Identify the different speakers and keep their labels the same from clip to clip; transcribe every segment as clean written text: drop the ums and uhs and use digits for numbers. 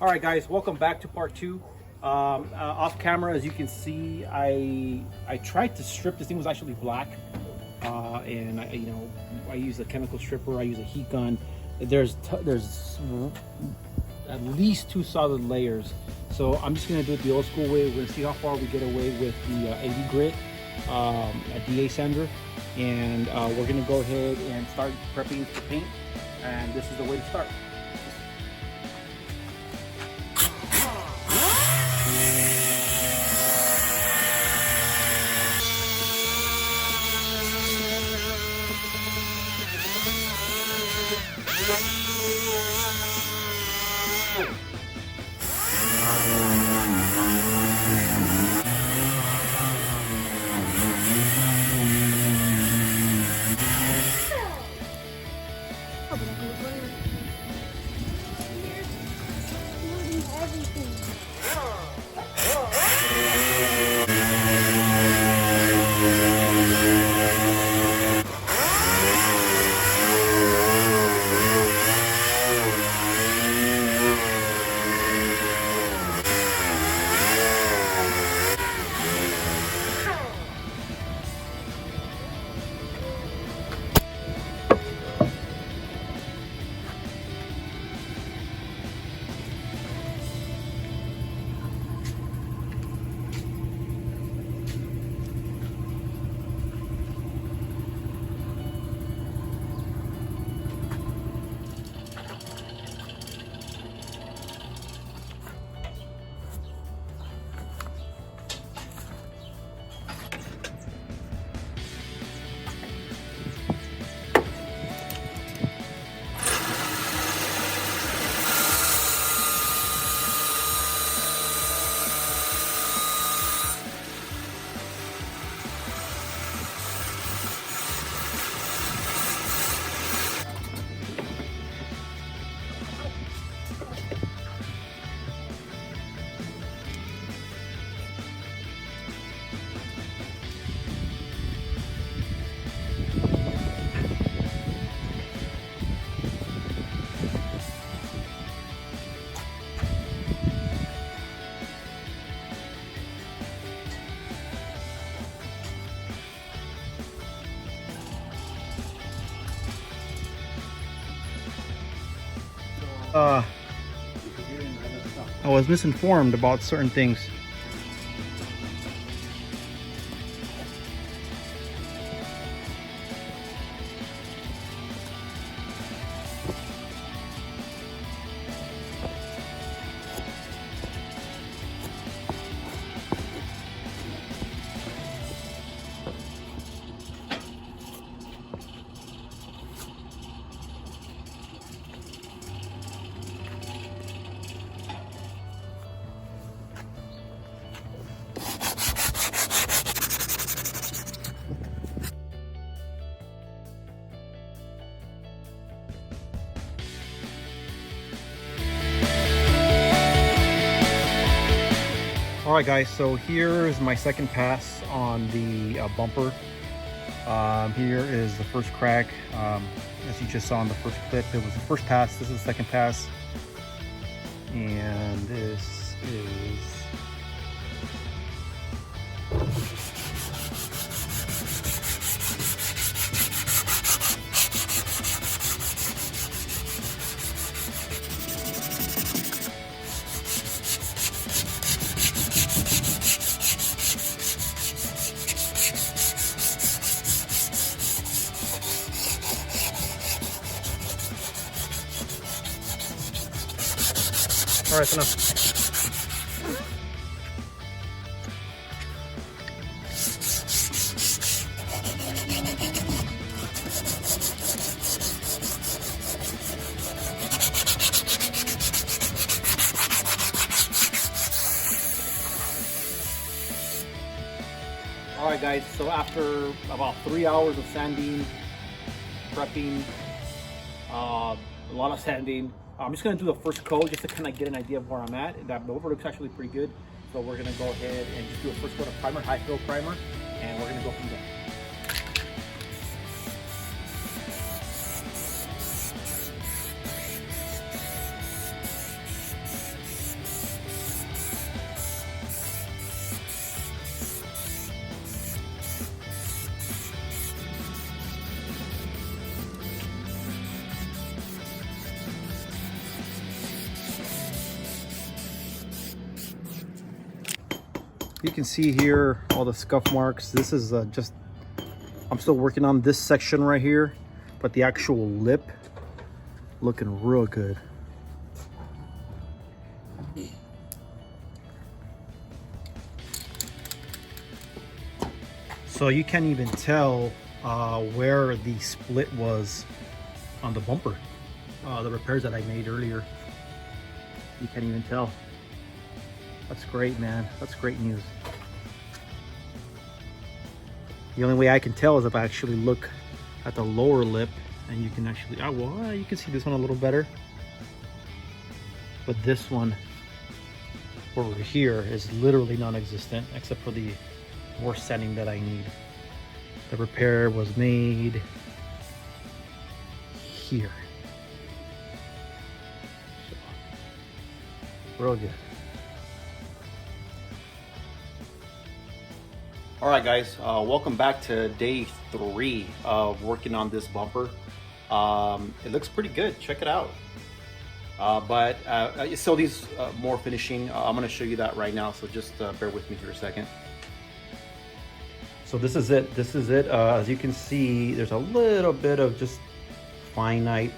Speaker 1: All right, guys, welcome back to part two. Off camera, as you can see, I tried to strip. This thing was actually black, and I use a chemical stripper. I use a heat gun. There's at least 2 solid layers. So I'm just gonna do it the old school way. We're gonna see how far we get away with the 80 grit, a DA sander, and we're gonna go ahead and start prepping the paint. And this is the way to start. I was misinformed about certain things. All right, guys, so here is my second pass on the bumper. Here is the first crack. As you just saw in the first clip, it was the first pass. This is the second pass. And this is... All right, enough. All right, guys, so after about 3 hours of sanding, prepping, a lot of sanding, I'm just going to do the first coat just to kind of get an idea of where I'm at. That over looks actually pretty good. So we're going to go ahead and just do a first coat of primer, high fill primer, and we're going to go from there. You can see here all the scuff marks. This is just, I'm still working on this section right here, but the actual lip looking real good. So you can't even tell where the split was on the bumper. The repairs that I made earlier. You can't even tell. That's great, man. That's great news. The only way I can tell is if I actually look at the lower lip, and you can actually, well, you can see this one a little better. But this one over here is literally non-existent, except for the more sanding that I need. The repair was made here. So, real good. All right, guys, welcome back to day 3 of working on this bumper. It looks pretty good. Check it out. But still needs more finishing. I'm going to show you that right now, so just bear with me for a second. So this is it. This is it. As you can see, there's a little bit of just finite,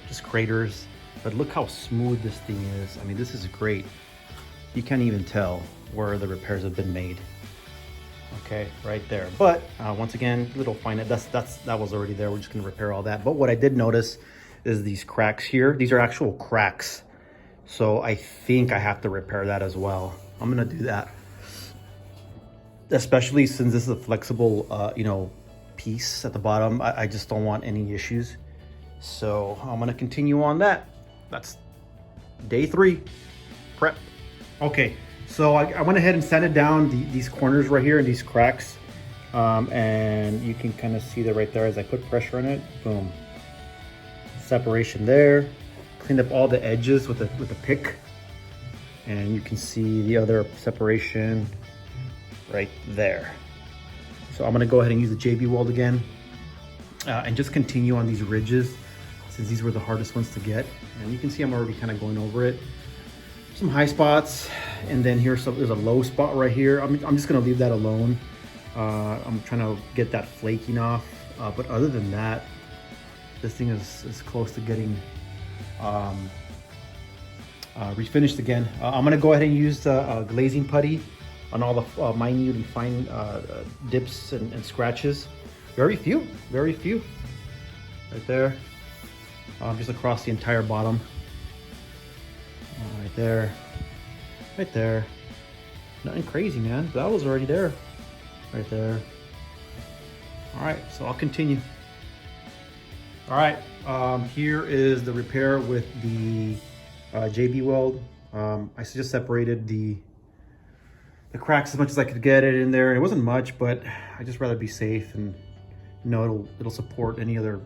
Speaker 1: just craters. But look how smooth this thing is. I mean, this is great. You can't even tell where the repairs have been made. Okay, right there. But once again, little finite. That was already there. We're just gonna repair all that. But what I did notice is these cracks here. These are actual cracks. So I think I have to repair that as well. I'm gonna do that. Especially since this is a flexible, you know, piece at the bottom. I just don't want any issues. So I'm gonna continue on that. That's day 3, prep. Okay, so I went ahead and sanded down these corners right here and these cracks. And you can kind of see that right there as I put pressure on it, boom. Separation there. Cleaned up all the edges with a pick. And you can see the other separation right there. So I'm gonna go ahead and use the JB weld again and just continue on these ridges since these were the hardest ones to get. And you can see I'm already kind of going over it. Some high spots, and then there's a low spot right here. I'm just gonna leave that alone. I'm trying to get that flaking off, but other than that, this thing is close to getting refinished again. I'm gonna go ahead and use the glazing putty on all the minute and fine dips and scratches. Very few right there, just across the entire bottom. Right there, nothing crazy, man. That was already there, right there. All right, so I'll continue. All right, here is the repair with the JB weld. I just separated the cracks as much as I could get it in there. It wasn't much, but I just rather be safe, and you know it'll support any other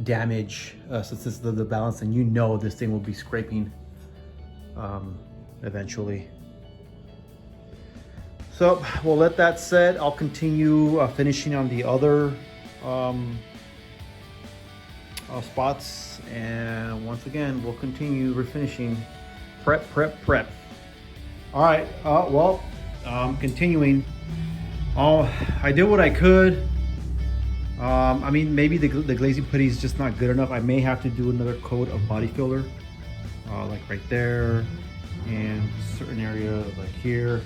Speaker 1: damage since this is the Valance, and you know this thing will be scraping eventually. So we'll let that set. I'll continue finishing on the other spots, and once again we'll continue refinishing. Prep. All right, well, continuing. I did what I could. I mean, maybe the glazing putty is just not good enough. I may have to do another coat of body filler, like right there, and certain area like here.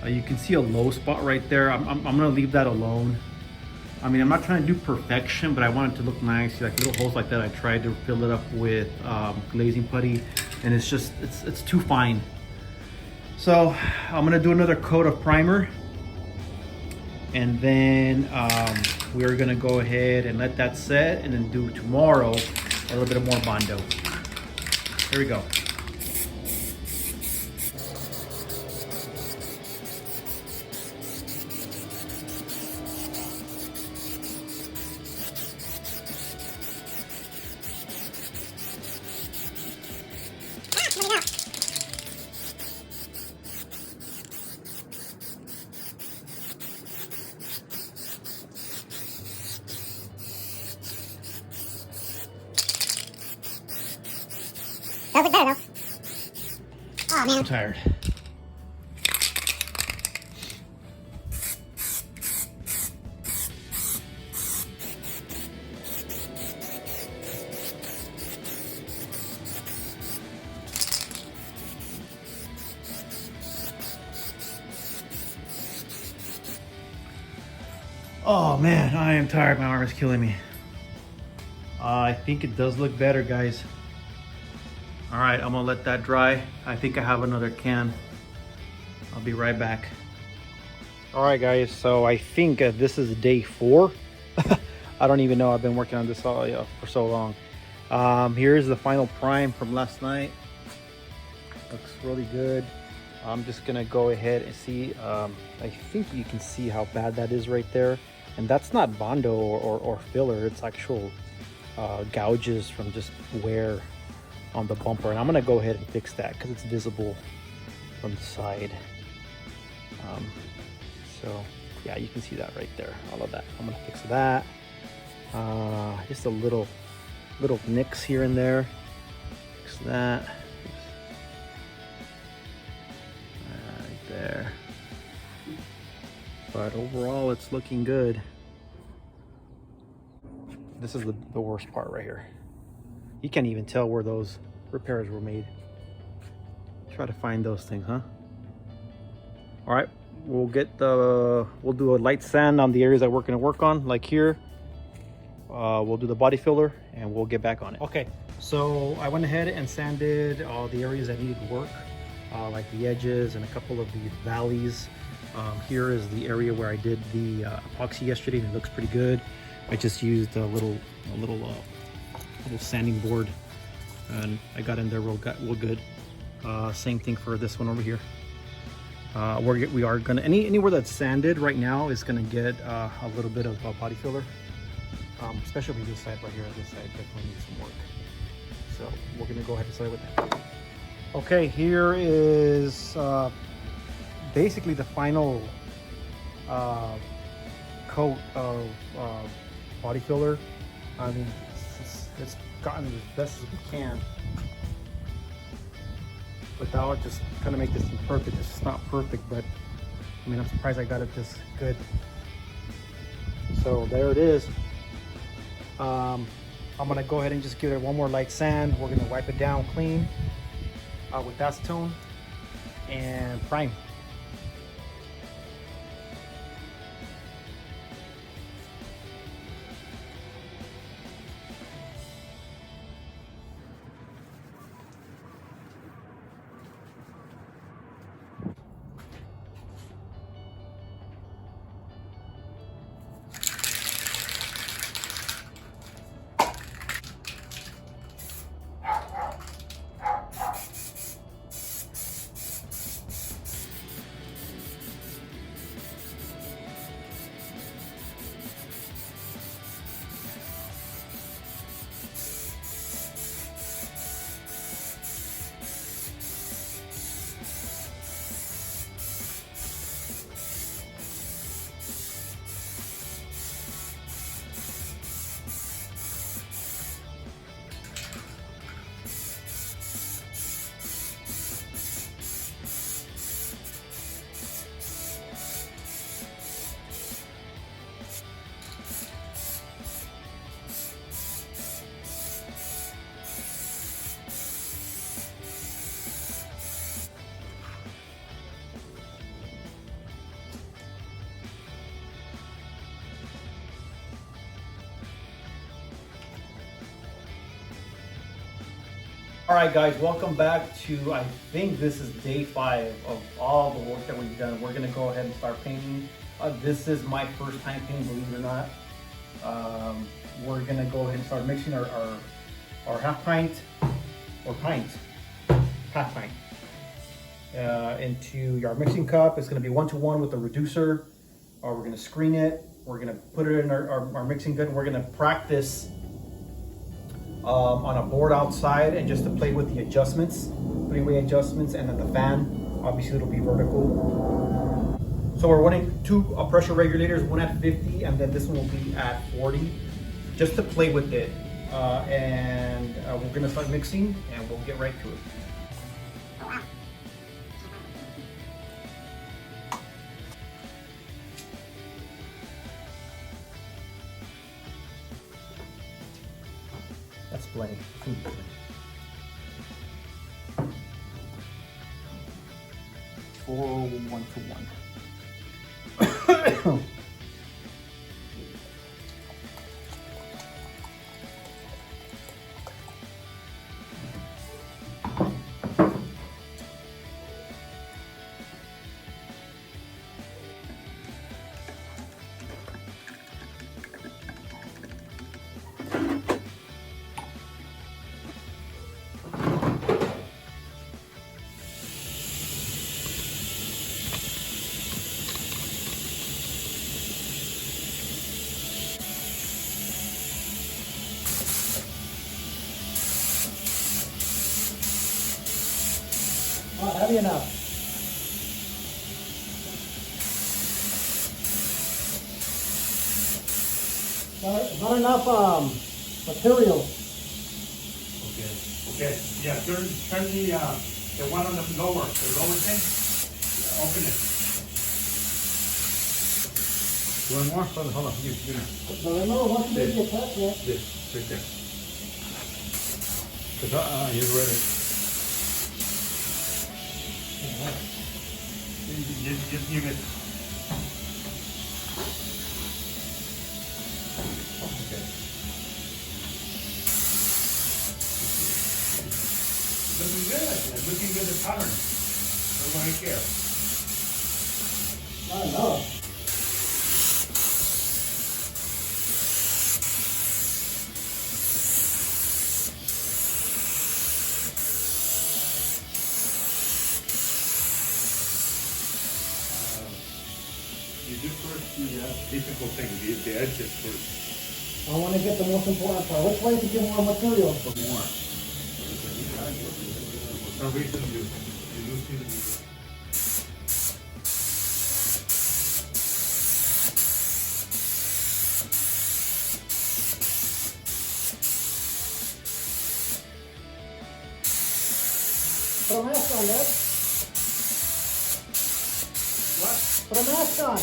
Speaker 1: You can see a low spot right there. I'm gonna leave that alone. I mean, I'm not trying to do perfection, but I want it to look nice. Like little holes like that, I tried to fill it up with glazing putty, and it's just, it's too fine. So I'm gonna do another coat of primer, and then we're gonna go ahead and let that set, and then do tomorrow a little bit more Bondo. Here we go.
Speaker 2: That was better though.
Speaker 1: I'm tired. Oh man, I am tired. My arm is killing me. I think it does look better, guys. All right, I'm gonna let that dry. I think I have another can. I'll be right back. All right, guys, so I think this is day 4. I don't even know. I've been working on this for so long. Here's the final prime from last night. Looks really good. I'm just gonna go ahead and see. I think you can see how bad that is right there. And that's not Bondo or filler. It's actual gouges from just wear on the bumper. And I'm gonna go ahead and fix that because it's visible from the side. So yeah, you can see that right there, all of that. I'm gonna fix that. Just a little nicks here and there. Fix that. Right there. But overall, it's looking good. This is the worst part right here. You can't even tell where those repairs were made. Try to find those things, huh? All right, we'll do a light sand on the areas that we're gonna work on, like here. We'll do the body filler and we'll get back on it. Okay, so I went ahead and sanded all the areas that needed work, like the edges and a couple of the valleys. Here is the area where I did the epoxy yesterday, and it looks pretty good. I just used a little sanding board, and I got in there real good. Same thing for this one over here. We are gonna anywhere that's sanded right now is gonna get a little bit of body filler. Especially this side right here. This side definitely needs some work. So we're gonna go ahead and start with that. Okay, here is basically the final coat of body filler. I mean, it's gotten as best as we can without just trying to make this perfect. It's just not perfect, but I mean, I'm surprised I got it this good. So there it is. I'm gonna go ahead and just give it one more light sand. We're gonna wipe it down clean with acetone and prime. All right, guys, welcome back to, I think this is day 5 of all the work that we've done. We're gonna go ahead and start painting. This is my first time painting, believe it or not. We're gonna go ahead and start mixing our half pint, or half pint, into our mixing cup. It's gonna be 1-to-1 with the reducer. We're gonna screen it. We're gonna put it in our mixing gun. We're gonna practice on a board outside, and just to play with the adjustments, 3-way adjustments, and then the fan, obviously it'll be vertical. So we're running 2 pressure regulators, one at 50 and then this one will be at 40, just to play with it. And we're gonna start mixing and we'll get right to it. 20. 4-1-1. Not heavy enough. Not enough material.
Speaker 2: Okay. Okay. Yeah. Turn the one on the lower thing. Open it. One more. Hold on. You.
Speaker 1: But remember, once you make the cut, yeah.
Speaker 2: This right there. Cause you're ready. Just give it. Okay. Looking good. Looking good. The pattern. Nobody care.
Speaker 1: Not enough.
Speaker 2: You do first the difficult thing, the edges first.
Speaker 1: I want to get the most important part. Which way to get more material?
Speaker 2: For more. For some reason you lose the.
Speaker 1: Put a mask on, Dad.
Speaker 2: What?
Speaker 1: Put a mask on.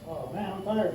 Speaker 1: Oh man, I'm tired.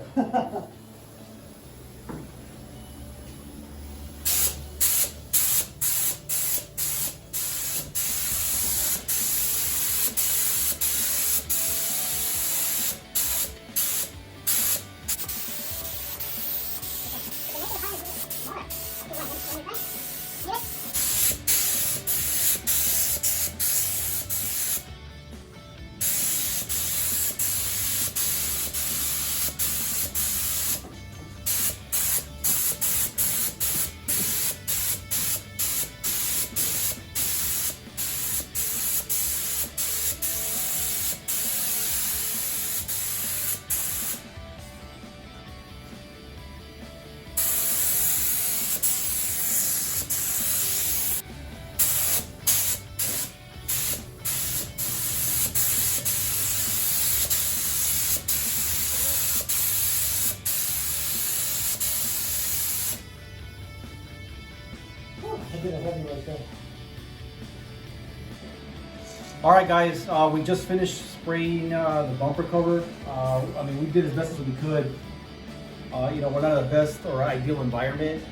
Speaker 1: I did a heavy right there. All right, guys, we just finished spraying the bumper cover. I mean, we did as best as we could. You know, we're not in the best or ideal environment.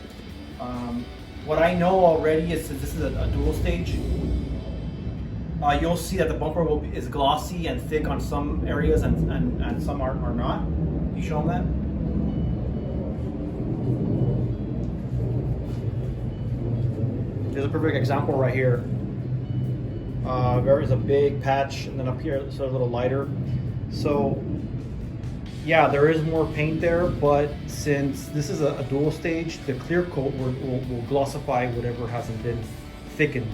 Speaker 1: What I know already is since this is a dual stage, you'll see that the bumper is glossy and thick on some areas and some are not. You show them that? There's a perfect example right here. There is a big patch, and then up here it's a little lighter. So, yeah, there is more paint there, but since this is a dual stage, the clear coat will glossify whatever hasn't been thickened.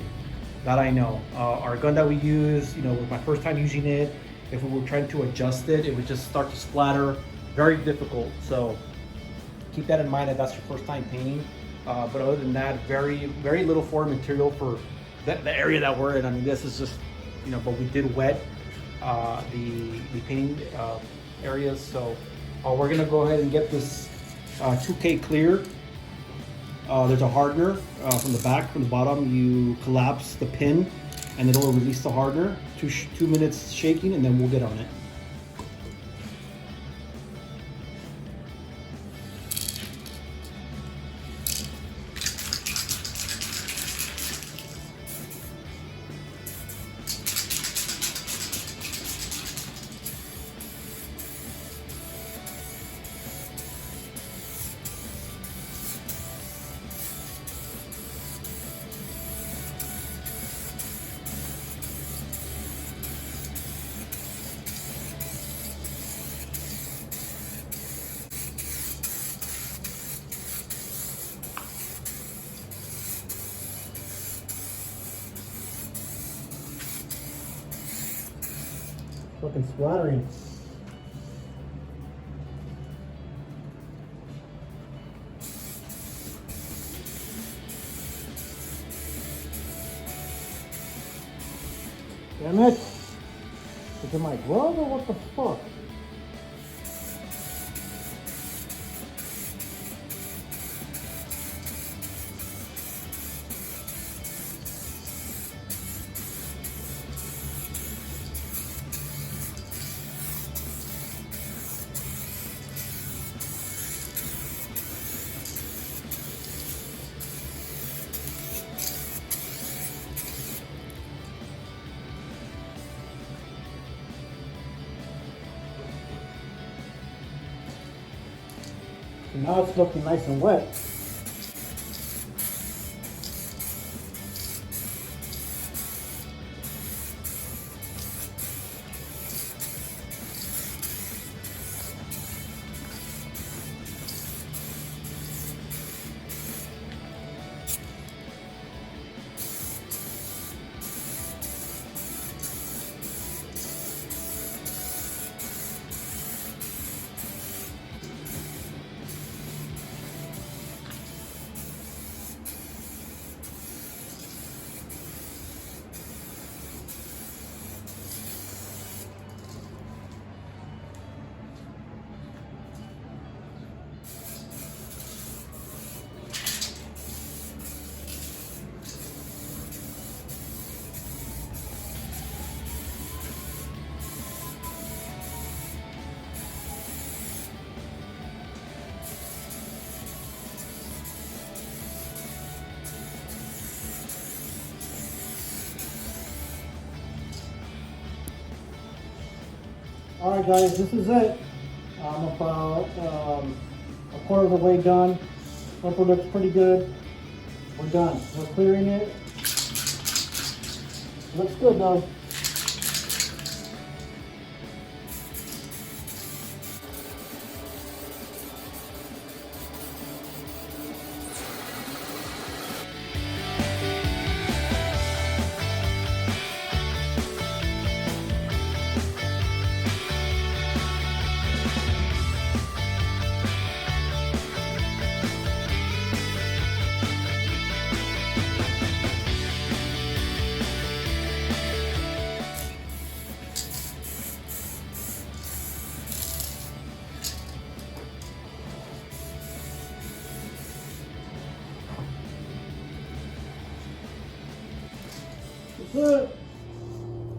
Speaker 1: That I know. Our gun that we use, you know, was my first time using it. If we were trying to adjust it, it would just start to splatter. Very difficult. So keep that in mind if that's your first time painting. But other than that, very little foreign material for the area that we're in. I mean, this is just, you know, but we did wet the painting areas. So we're gonna go ahead and get this 2K clear there's a hardener from the back. From the bottom, you collapse the pin, and it'll release the hardener. 2 minutes shaking, and then we'll get on it. Fucking splattering. Damn it! Is it my glove or what the fuck? Now it's looking nice and wet. Alright guys, this is it. I'm about a quarter of the way done. Bumper looks pretty good. We're done. We're clearing it. Looks good though.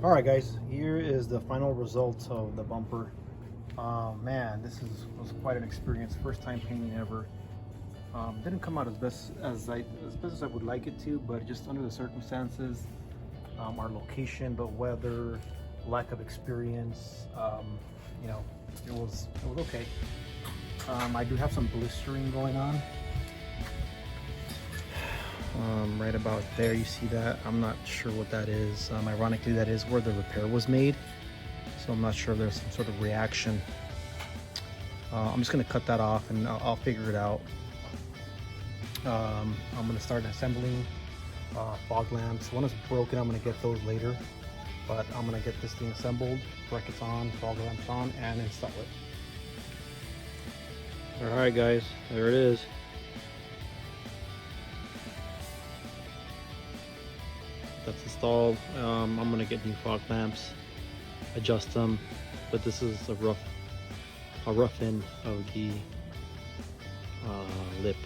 Speaker 1: Alright guys, here is the final result of the bumper. Man, was quite an experience. First time painting ever. Didn't come out as best as I would like it to, but just under the circumstances, our location, the weather, lack of experience, you know, it was okay. I do have some blistering going on. Right about there, you see that. I'm not sure what that is. Ironically, that is where the repair was made, so I'm not sure if there's some sort of reaction. I'm just going to cut that off and I'll figure it out. I'm going to start assembling fog lamps. One is broken. I'm going to get those later, but I'm going to get this thing assembled, brackets on, fog lamps on, and install it. Alright guys, there it is. That's installed. I'm gonna get new fog lamps, adjust them, but this is a rough end of the lip.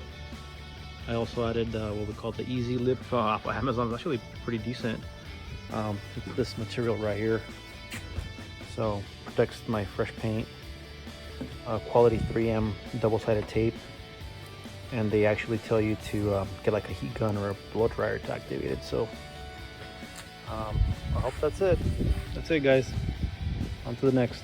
Speaker 1: I also added what we call the Easy Lip off of Amazon. It's actually pretty decent. It's this material right here. So protects my fresh paint. Quality 3M double-sided tape. And they actually tell you to get like a heat gun or a blow dryer to activate it. So I hope that's it. That's it, guys. On to the next.